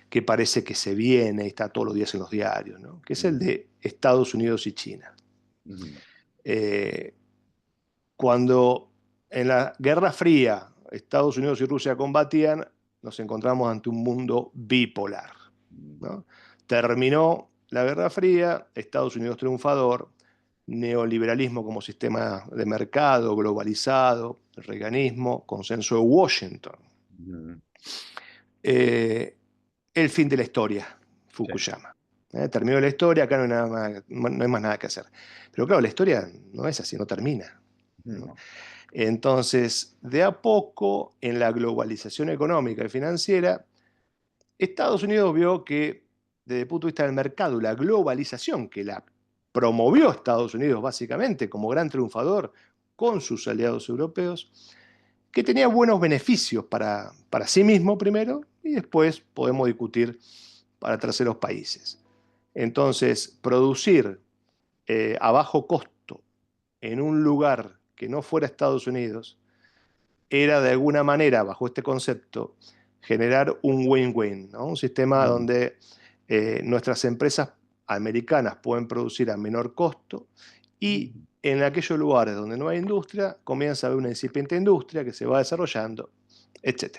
Speaker 2: que parece que se viene y está todos los días en los diarios, ¿no? Que es el
Speaker 1: Mm,
Speaker 2: de Estados Unidos y China.
Speaker 1: mm,
Speaker 2: Eh, Cuando en la Guerra Fría Estados Unidos y Rusia combatían, nos encontramos ante un mundo bipolar,
Speaker 1: mm,
Speaker 2: ¿no? Terminó la Guerra Fría, Estados Unidos triunfador, neoliberalismo como sistema de mercado globalizado, reaganismo, consenso de Washington.
Speaker 1: mm.
Speaker 2: Eh, el fin de la historia,
Speaker 1: Sí.
Speaker 2: Fukuyama. Terminó la historia, acá no hay, nada más, no hay más nada que hacer. Pero claro, la historia no es así, no termina, ¿no?
Speaker 1: No,
Speaker 2: Entonces, de a poco, en la globalización económica y financiera, Estados Unidos vio que, desde el punto de vista del mercado, la globalización que la promovió Estados Unidos básicamente como gran triunfador con sus aliados europeos, que tenía buenos beneficios para sí mismo primero y después podemos discutir para terceros países. Entonces, producir a bajo costo en un lugar que no fuera Estados Unidos era de alguna manera, bajo este concepto, generar un win-win, ¿no? Un sistema
Speaker 1: mm,
Speaker 2: donde nuestras empresas americanas pueden producir a menor costo y
Speaker 1: mm,
Speaker 2: en aquellos lugares donde no hay industria comienza a haber una incipiente industria que se va desarrollando, etc.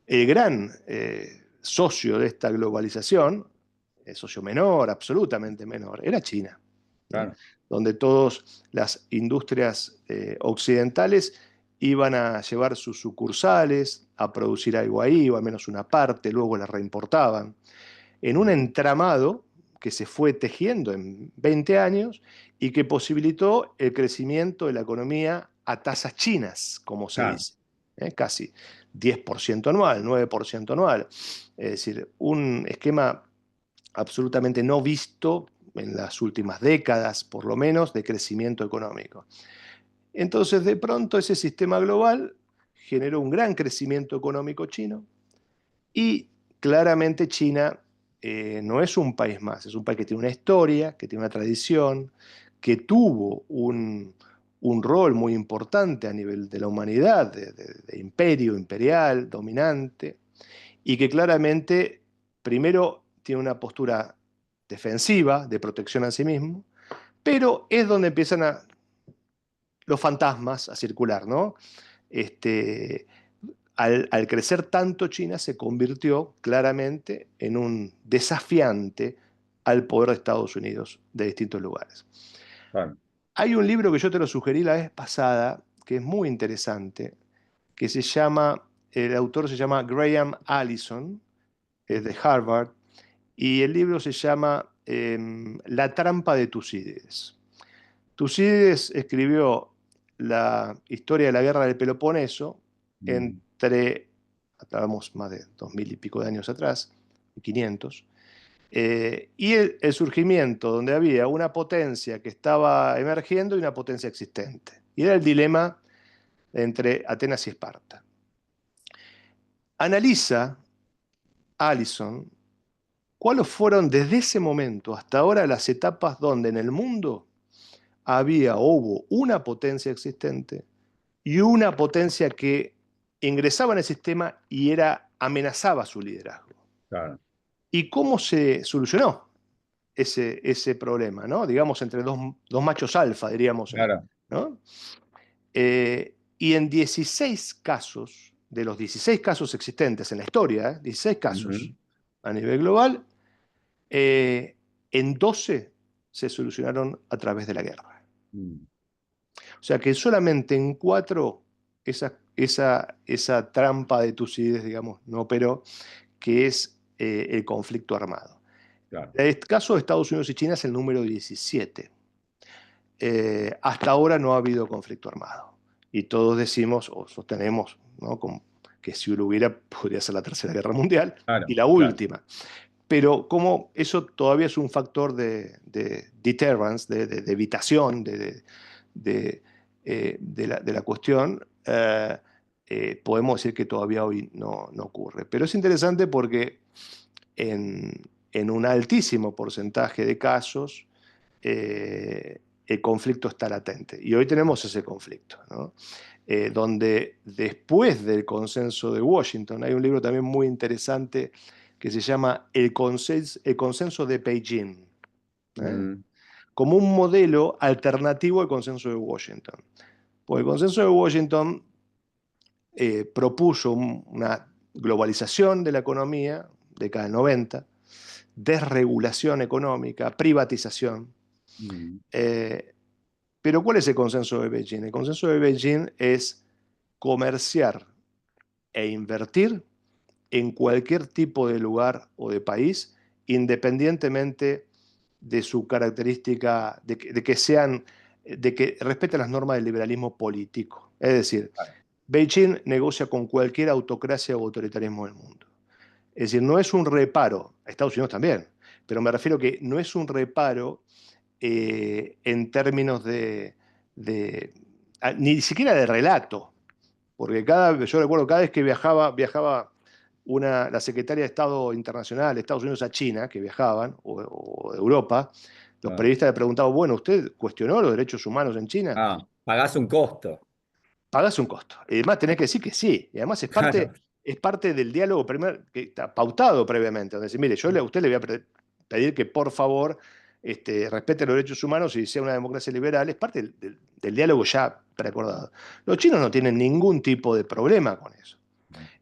Speaker 2: El gran socio de esta globalización, el socio menor, absolutamente menor, era China, ¿no?
Speaker 1: claro.
Speaker 2: Donde todas las industrias occidentales iban a llevar sus sucursales a producir algo ahí, o al menos una parte, luego la reimportaban, en un
Speaker 1: Mm,
Speaker 2: entramado que se fue tejiendo en 20 años y que posibilitó el crecimiento de la economía a tasas chinas, como se
Speaker 1: claro.
Speaker 2: dice, casi 10% anual, 9% anual. Es decir, un esquema absolutamente no visto en las últimas décadas, por lo menos, de crecimiento económico. Entonces, de pronto, ese sistema global generó un gran crecimiento económico chino y claramente China no es un país más, es un país que tiene una historia, que tiene una tradición, que tuvo un rol muy importante a nivel de la humanidad, de imperio imperial, dominante, y que claramente primero tiene una postura defensiva, de protección a sí mismo, pero es donde empiezan los fantasmas a circular, ¿no? Este, al crecer tanto China se convirtió claramente en un desafiante al poder de Estados Unidos de distintos lugares.
Speaker 1: Claro.
Speaker 2: Hay un libro que yo te lo sugerí la vez pasada, que es muy interesante, que se llama, el autor se llama Graham Allison, es de Harvard, y el libro se llama La trampa de Tucídides. Tucídides escribió la historia de la guerra del Peloponeso
Speaker 1: Mm,
Speaker 2: entre, hablamos más de 2000 y pico de años atrás, 500, y el surgimiento donde había una potencia que estaba emergiendo y una potencia existente. Y era el dilema entre Atenas y Esparta. Analiza Allison cuáles fueron desde ese momento hasta ahora las etapas donde en el mundo había o hubo una potencia existente y una potencia que ingresaba en el sistema y amenazaba su liderazgo.
Speaker 1: claro,
Speaker 2: ¿Y cómo se solucionó ese problema, ¿no? Digamos, entre dos machos alfa, diríamos,
Speaker 1: claro.
Speaker 2: ¿no? Y en 16 casos de los 16 casos existentes en la historia, 16 casos
Speaker 1: Ujú.
Speaker 2: a nivel global, en 12 se solucionaron a través de la guerra.
Speaker 1: Mm.
Speaker 2: O sea que solamente en 4 esa trampa de Tucídides, digamos, no operó, que es el conflicto armado.
Speaker 1: Claro.
Speaker 2: El caso de Estados Unidos y China es el número 17. Hasta ahora no ha habido conflicto armado. Y todos decimos o sostenemos, ¿no?, que si lo hubiera, podría ser la Tercera Guerra Mundial y
Speaker 1: Claro,
Speaker 2: la
Speaker 1: claro.
Speaker 2: última. Pero como eso todavía es un factor de deterrence, de evitación de la cuestión, podemos decir que todavía hoy no ocurre. Pero es interesante porque en un altísimo porcentaje de casos, el conflicto está latente. Y hoy tenemos ese conflicto, ¿no? Donde después del consenso de Washington, hay un libro también muy interesante que se llama El consenso de Beijing, ¿eh?,
Speaker 1: Mm.
Speaker 2: como un modelo alternativo al consenso de Washington. Porque el consenso de Washington propuso una globalización de la economía, década del 90, desregulación económica, privatización.
Speaker 1: Mm.
Speaker 2: Eh, pero ¿cuál es el consenso de Beijing? El consenso de Beijing es comerciar e invertir en cualquier tipo de lugar o de país, independientemente de su característica, de que respeten las normas del liberalismo político. Es decir,
Speaker 1: Claro.
Speaker 2: Beijing negocia con cualquier autocracia o autoritarismo del mundo. Es decir, no es un reparo, Estados Unidos también, pero me refiero que no es un reparo en términos ni siquiera de relato, porque yo recuerdo cada vez que viajaba la secretaria de Estado Internacional de Estados Unidos a China, que viajaban, o de Europa, los
Speaker 1: Claro.
Speaker 2: periodistas le preguntaban, bueno, ¿usted cuestionó los derechos humanos en China?
Speaker 1: Ah, pagás un costo.
Speaker 2: Pagás un costo. Y además tenés que decir que sí. Y además
Speaker 1: Claro.
Speaker 2: es parte del diálogo que está pautado previamente. Donde dice, mire, a usted le voy a pedir que por favor respete los derechos humanos y sea una democracia liberal. Es parte del diálogo ya preacordado. Los chinos no tienen ningún tipo de problema con eso.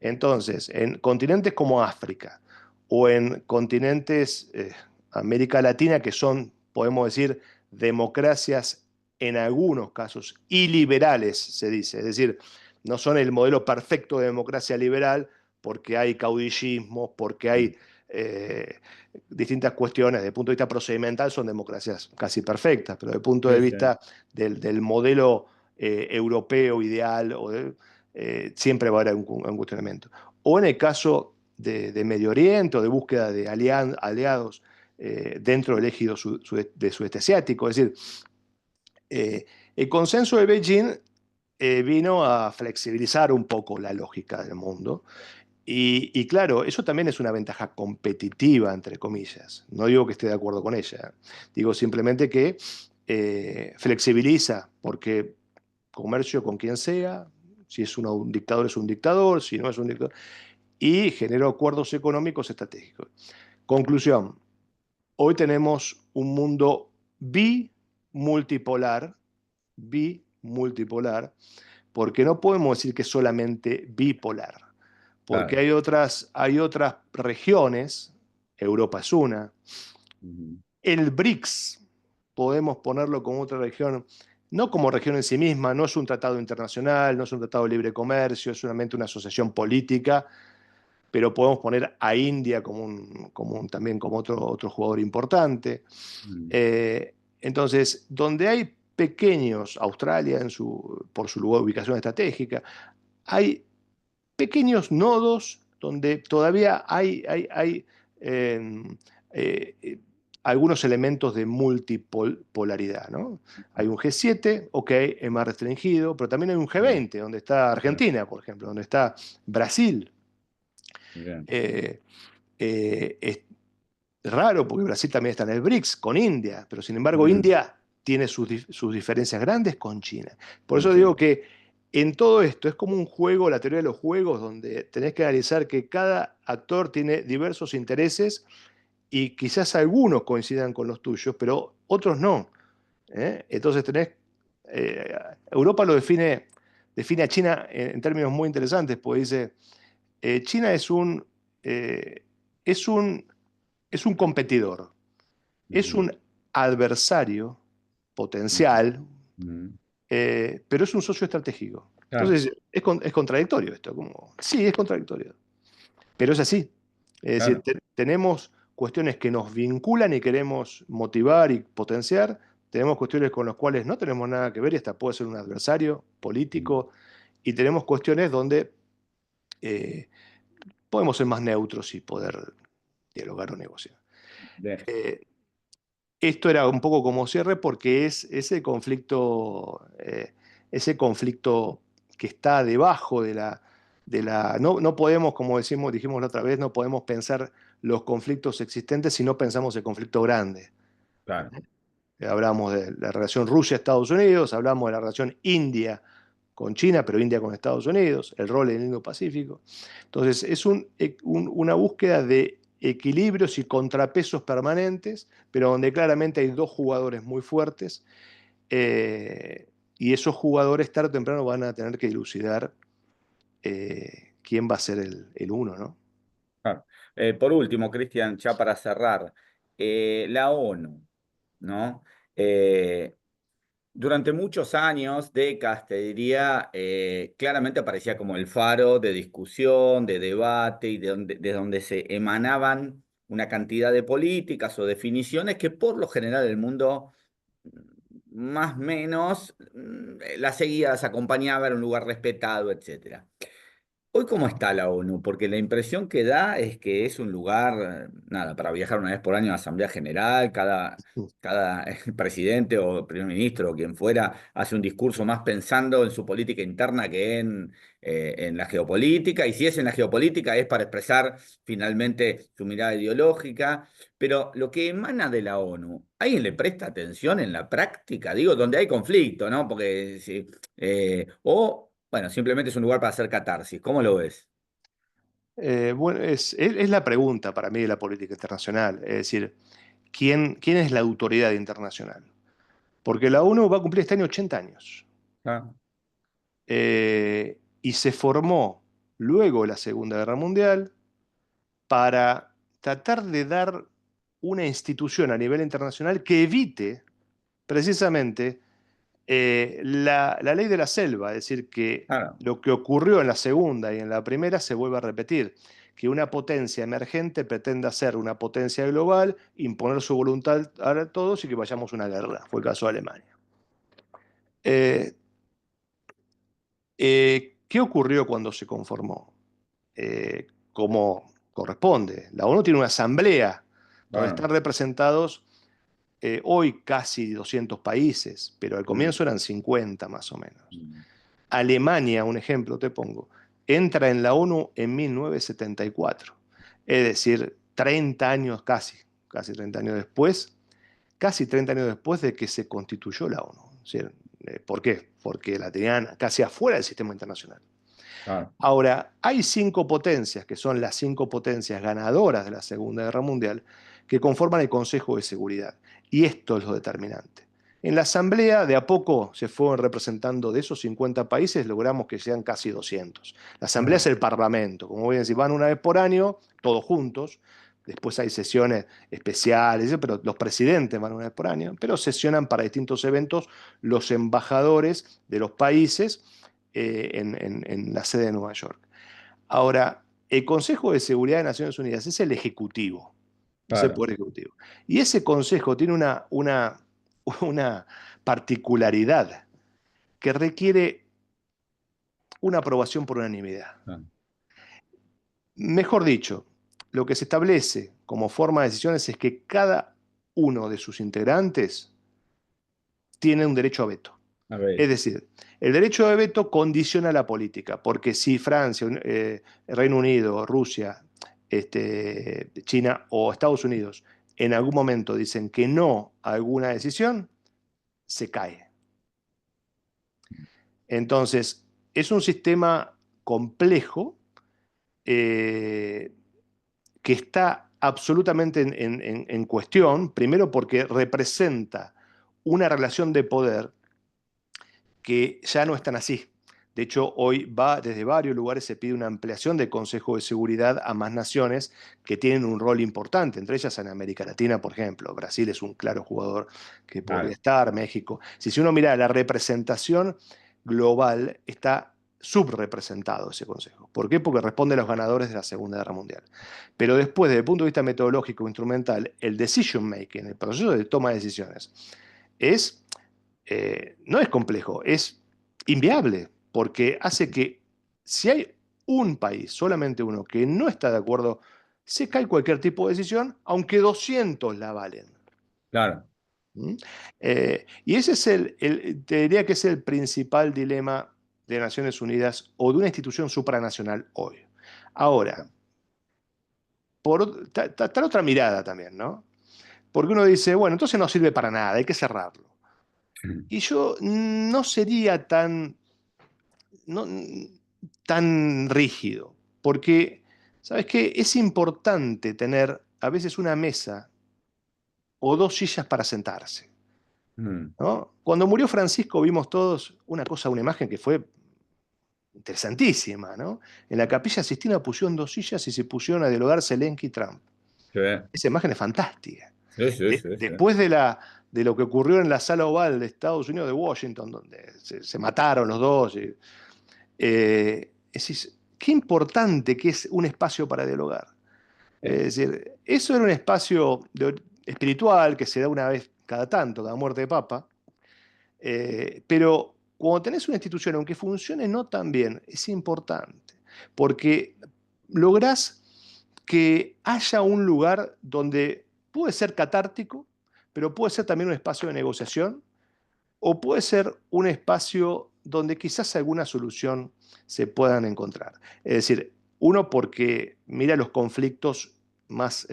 Speaker 2: Entonces, en continentes como África o en continentes América Latina, que son, podemos decir, democracias en algunos casos iliberales, se dice, es decir, no son el modelo perfecto de democracia liberal porque hay caudillismo, porque hay eh, distintas cuestiones, desde el punto de vista procedimental son democracias casi perfectas, pero desde el punto de
Speaker 1: Sí, sí.
Speaker 2: vista del modelo europeo ideal siempre va a haber un cuestionamiento. O en el caso de Medio Oriente o de búsqueda de aliados dentro del ejido de sudeste asiático. Es decir, el consenso de Beijing vino a flexibilizar un poco la lógica del mundo. Y claro, eso también es una ventaja competitiva, entre comillas. No digo que esté de acuerdo con ella, digo simplemente que flexibiliza, porque comercio con quien sea, si un dictador es un dictador, si no es un dictador, y generó acuerdos económicos estratégicos. Conclusión, hoy tenemos un mundo bimultipolar, bimultipolar, porque no podemos decir que es solamente bipolar, porque
Speaker 1: Claro.
Speaker 2: hay otras regiones, Europa es una,
Speaker 1: Ujú.
Speaker 2: el BRICS, podemos ponerlo como otra región, no como región en sí misma, no es un tratado internacional, no es un tratado de libre comercio, es solamente una asociación política, pero podemos poner a India también como otro jugador importante.
Speaker 1: Mm.
Speaker 2: Entonces, donde hay pequeños, Australia por su lugar, ubicación estratégica, hay pequeños nodos donde todavía hay eh, eh, algunos elementos de multipolaridad, ¿no? Hay un G7, ok, es más restringido, pero también hay un
Speaker 1: Mm.
Speaker 2: G20, donde está
Speaker 1: Claro.
Speaker 2: Argentina, por ejemplo, donde está Brasil.
Speaker 1: Bien.
Speaker 2: Eh, es raro porque Brasil también está en el BRICS con India, pero sin embargo
Speaker 1: Mm.
Speaker 2: India tiene sus diferencias grandes con China. Por
Speaker 1: Con
Speaker 2: eso digo
Speaker 1: China.
Speaker 2: que en todo esto es como un juego, la teoría de los juegos, donde tenés que analizar que cada actor tiene diversos intereses y quizás algunos coincidan con los tuyos, pero otros no. ¿Eh? Entonces Europa lo define define a China en términos muy interesantes, porque dice, China eh, es un, es un competidor, es
Speaker 1: Ujú,
Speaker 2: un adversario
Speaker 1: ujú,
Speaker 2: potencial,
Speaker 1: ujú.
Speaker 2: pero es un socio estratégico.
Speaker 1: Claro,
Speaker 2: Entonces, es contradictorio esto, como, sí, es contradictorio, pero es así. Es decir,
Speaker 1: claro.
Speaker 2: tenemos cuestiones que nos vinculan y queremos motivar y potenciar, tenemos cuestiones con las cuales no tenemos nada que ver y hasta puede ser un adversario
Speaker 1: Mm.
Speaker 2: político, y tenemos cuestiones donde eh, podemos ser más neutros y poder dialogar o negociar.
Speaker 1: De-
Speaker 2: Eh, Esto era un poco como cierre porque es ese conflicto que está debajo no, no podemos, como dijimos la otra vez, no podemos pensar los conflictos existentes si no pensamos el conflicto grande.
Speaker 1: claro.
Speaker 2: Hablamos de la relación Rusia-Estados Unidos, hablamos de la relación India con China, pero India con Estados Unidos, el rol en el Indo-Pacífico. Entonces, es una búsqueda de equilibrios y contrapesos permanentes, pero donde claramente hay dos jugadores muy fuertes, y esos jugadores tarde o temprano van a tener que dilucidar quién va a ser el uno, ¿no?
Speaker 1: Claro. Por último, Cristian, ya para cerrar, la ONU, ¿no? Eh, Durante muchos años, décadas, te diría, claramente aparecía como el faro de discusión, de debate y de donde se emanaban una cantidad de políticas o definiciones que por lo general el mundo más o menos las seguía, las acompañaba, era un lugar respetado, etcétera. Hoy, ¿cómo está la ONU? Porque la impresión que da es que es un lugar, nada, para viajar una vez por año a la Asamblea General, cada presidente o primer ministro o quien fuera hace un discurso más pensando en su política interna que en la geopolítica, y si es en la geopolítica es para expresar finalmente su mirada ideológica, pero lo que emana de la ONU, ¿alguien le presta atención en la práctica? Digo, donde hay conflicto, ¿no? Porque si o, bueno, simplemente es un lugar para hacer catarsis. ¿Cómo lo ves?
Speaker 2: Bueno, es la pregunta para mí de la política internacional, es decir, ¿quién es la autoridad internacional? Porque la ONU va a cumplir este año 80 años.
Speaker 1: Ah,
Speaker 2: Y se formó luego de la Segunda Guerra Mundial para tratar de dar una institución a nivel internacional que evite precisamente la ley de la selva, es decir, que
Speaker 1: claro,
Speaker 2: lo que ocurrió en la Segunda y en la Primera se vuelva a repetir, que una potencia emergente pretenda ser una potencia global, imponer su voluntad a todos y que vayamos a una guerra. Fue el caso de Alemania. Eh, ¿Qué ocurrió cuando se conformó? Como corresponde. La ONU tiene una asamblea donde
Speaker 1: claro.
Speaker 2: están representados hoy casi 200 países, pero al
Speaker 1: Mm,
Speaker 2: comienzo eran 50 más o menos.
Speaker 1: mm,
Speaker 2: Alemania, un ejemplo te pongo, entra en la ONU en 1974, es decir, 30 años casi 30 años después, casi 30 años después de que se constituyó la ONU. Es decir, ¿por qué? Porque la tenían casi afuera del sistema internacional.
Speaker 1: claro,
Speaker 2: Ahora, hay cinco potencias, que son las cinco potencias ganadoras de la Segunda Guerra Mundial, que conforman el Consejo de Seguridad. Y esto es lo determinante. En la Asamblea, de a poco se fueron representando de esos 50 países, logramos que sean casi 200. La Asamblea es
Speaker 1: claro,
Speaker 2: el Parlamento, como voy a decir, van una vez por año, todos juntos. Después hay sesiones especiales, pero los presidentes van una vez por año, pero sesionan para distintos eventos los embajadores de los países en la sede de Nueva York. Ahora, el Consejo de Seguridad de Naciones Unidas es el ejecutivo, es el
Speaker 1: claro.
Speaker 2: poder ejecutivo. Y ese consejo tiene una particularidad que requiere una aprobación por unanimidad.
Speaker 1: Claro.
Speaker 2: Mejor dicho, lo que se establece como forma de decisiones es que cada uno de sus integrantes tiene un derecho a veto.
Speaker 1: A ver,
Speaker 2: Es decir, el derecho de veto condiciona la política, porque si Francia, Reino Unido, Rusia, China o Estados Unidos en algún momento dicen que no a alguna decisión, se cae. Entonces, es un sistema complejo eh, que está absolutamente en cuestión, primero porque representa una relación de poder que ya no es tan así. De hecho, hoy desde varios lugares se pide una ampliación del Consejo de Seguridad a más naciones que tienen un rol importante, entre ellas en América Latina, por ejemplo. Brasil es un claro jugador que podría
Speaker 1: Claro,
Speaker 2: estar, México. Si uno mira la representación global, está subrepresentado ese Consejo. ¿Por qué? Porque responde a los ganadores de la Segunda Guerra Mundial. Pero después, desde el punto de vista metodológico, instrumental, el decision making, el proceso de toma de decisiones, es no es complejo, es inviable, porque hace que si hay un país, solamente uno, que no está de acuerdo, se cae cualquier tipo de decisión, aunque 200 la valen.
Speaker 1: claro.
Speaker 2: ¿Mm? Y ese es te diría que es el principal dilema de Naciones Unidas o de una institución supranacional hoy. Ahora, está la otra mirada también, ¿no? Porque uno dice, bueno, entonces no sirve para nada, hay que cerrarlo. Y yo no sería no, tan rígido, porque, ¿sabes qué? Es importante tener a veces una mesa o dos sillas para sentarse,
Speaker 1: Mm,
Speaker 2: ¿no? Cuando murió Francisco vimos todos una cosa, una imagen que fue interesantísima, ¿no? En la Capilla Sistina pusieron dos sillas y se pusieron a dialogar Zelensky y Trump.
Speaker 1: sí,
Speaker 2: Esa imagen es fantástica.
Speaker 1: sí, sí, sí, sí.
Speaker 2: Después de lo que ocurrió en la sala oval de Estados Unidos de Washington, donde se mataron los dos, es decir, qué importante que es un espacio para dialogar. Es decir, eso era un espacio espiritual que se da una vez cada tanto, cada muerte de papa, pero cuando tenés una institución, aunque funcione no tan bien, es importante, porque lográs que haya un lugar donde puede ser catártico, pero puede ser también un espacio de negociación, o puede ser un espacio donde quizás alguna solución se puedan encontrar. Es decir, uno porque mira los conflictos más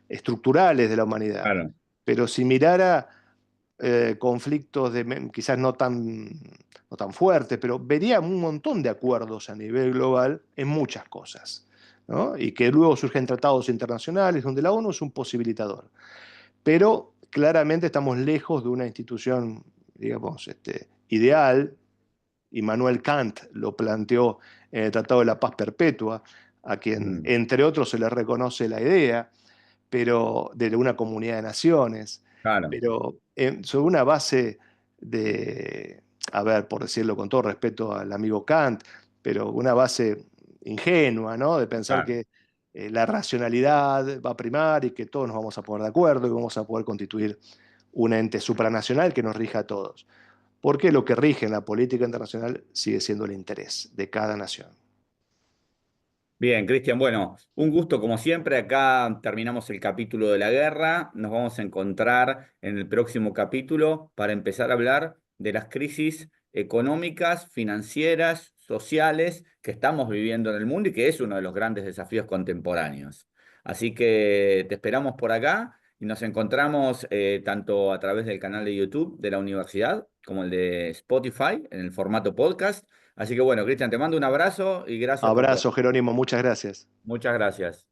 Speaker 2: estructurales de la humanidad,
Speaker 1: Claro.
Speaker 2: pero si mirara conflictos quizás no tan fuertes, pero vería un montón de acuerdos a nivel global en muchas cosas, ¿no? Y que luego surgen tratados internacionales donde la ONU es un posibilitador. Pero claramente estamos lejos de una institución, digamos, ideal. Immanuel Kant lo planteó en el Tratado de la Paz Perpetua, a quien,
Speaker 1: Mm,
Speaker 2: entre otros, se le reconoce la idea, pero de una comunidad de naciones,
Speaker 1: claro.
Speaker 2: pero sobre una base de, a ver, por decirlo con todo respeto al amigo Kant, pero una base ingenua, ¿no? De pensar
Speaker 1: Claro.
Speaker 2: que la racionalidad va a primar y que todos nos vamos a poner de acuerdo y vamos a poder constituir un ente supranacional que nos rija a todos. Porque lo que rige en la política internacional sigue siendo el interés de cada nación.
Speaker 1: Bien, Cristian, bueno, un gusto como siempre. Acá terminamos el capítulo de la guerra. Nos vamos a encontrar en el próximo capítulo para empezar a hablar de las crisis económicas, financieras, sociales que estamos viviendo en el mundo y que es uno de los grandes desafíos contemporáneos. Así que te esperamos por acá y nos encontramos tanto a través del canal de YouTube de la universidad como el de Spotify en el formato podcast. Así que bueno, Cristian, te mando un abrazo y gracias por todo.
Speaker 2: Abrazo, Jerónimo, muchas gracias.
Speaker 1: Muchas gracias.